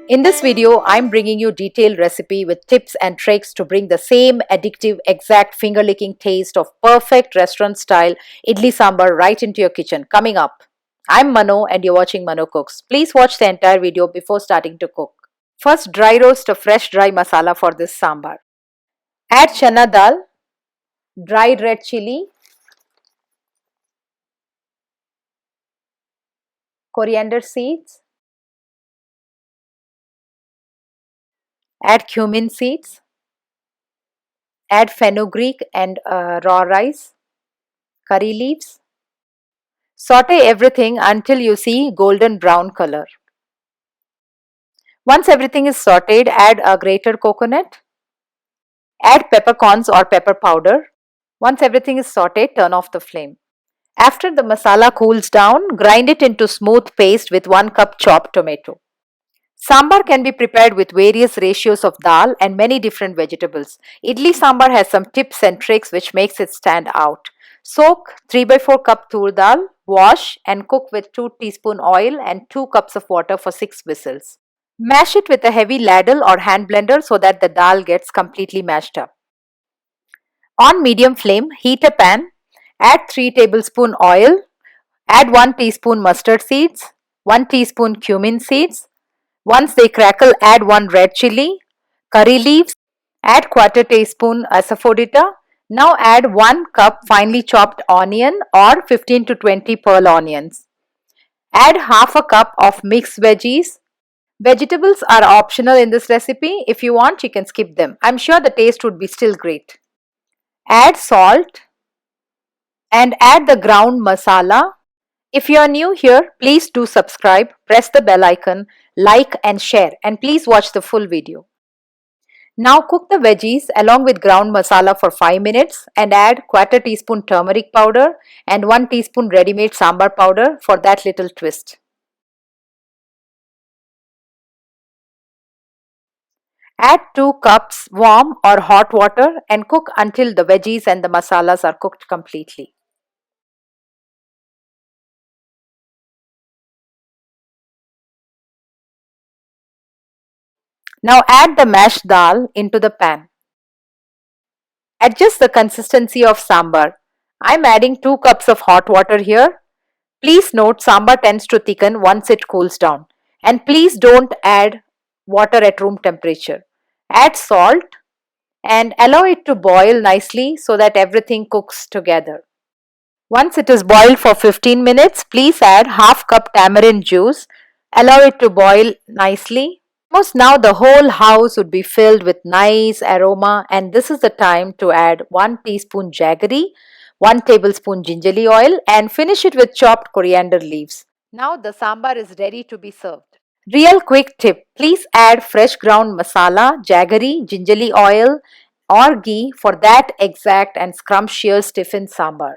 In this video, I'm bringing you detailed recipe with tips and tricks to bring the same addictive, exact finger-licking taste of perfect restaurant-style idli sambar right into your kitchen. Coming up, I'm Mano and you're watching Mano Cooks. Please watch the entire video before starting to cook. First, dry roast a fresh dry masala for this sambar. Add chana dal, dried red chili, coriander seeds, add cumin seeds, add fenugreek and raw rice, curry leaves. Saute everything until you see golden brown color. Once everything is sauteed, add a grated coconut. Add peppercorns or pepper powder. Once everything is sauteed, turn off the flame. After the masala cools down, grind it into smooth paste with 1 cup chopped tomato. Sambar can be prepared with various ratios of dal and many different vegetables. Idli sambar has some tips and tricks which makes it stand out. Soak 3/4 cup tur dal, wash and cook with 2 teaspoon oil and 2 cups of water for 6 whistles. Mash it with a heavy ladle or hand blender so that the dal gets completely mashed up. On medium flame, heat a pan, add 3 tablespoon oil, add 1 teaspoon mustard seeds, 1 teaspoon cumin seeds. Once they crackle, add 1 red chili, curry leaves, add 1/4 teaspoon asafoetida. Now add 1 cup finely chopped onion or 15 to 20 pearl onions. Add half a cup of mixed veggies. Vegetables are optional in this recipe. If you want, you can skip them. I'm sure the taste would be still great. Add salt and add the ground masala. If you are new here, please do subscribe, press the bell icon, like and share, and please watch the full video. Now cook the veggies along with ground masala for 5 minutes and add 1/4 teaspoon turmeric powder and 1 teaspoon ready-made sambar powder for that little twist. Add 2 cups warm or hot water and cook until the veggies and the masalas are cooked completely. Now add the mashed dal into the pan. Adjust the consistency of sambar. I'm adding 2 cups of hot water here. Please note sambar tends to thicken once it cools down. And please don't add water at room temperature. Add salt and allow it to boil nicely so that everything cooks together. Once it is boiled for 15 minutes, please add half cup tamarind juice. Allow it to boil nicely. Almost now the whole house would be filled with nice aroma, and this is the time to add 1 teaspoon jaggery, 1 tablespoon gingerly oil and finish it with chopped coriander leaves. Now the sambar is ready to be served. Real quick tip, please add fresh ground masala, jaggery, gingerly oil or ghee for that exact and scrumptious Tiffin Sambar.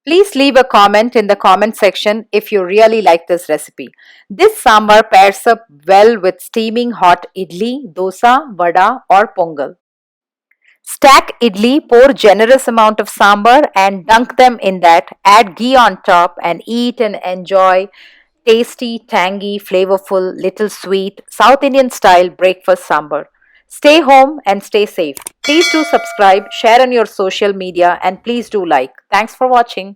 Please leave a comment in the comment section if you really like this recipe. This sambar pairs up well with steaming hot idli, dosa, vada or pongal. Stack idli, pour generous amount of sambar and dunk them in that. Add ghee on top and eat and enjoy tasty, tangy, flavorful, little sweet, South Indian style breakfast sambar. Stay home and stay safe. Please do subscribe, share on your social media and please do like. Thanks for watching.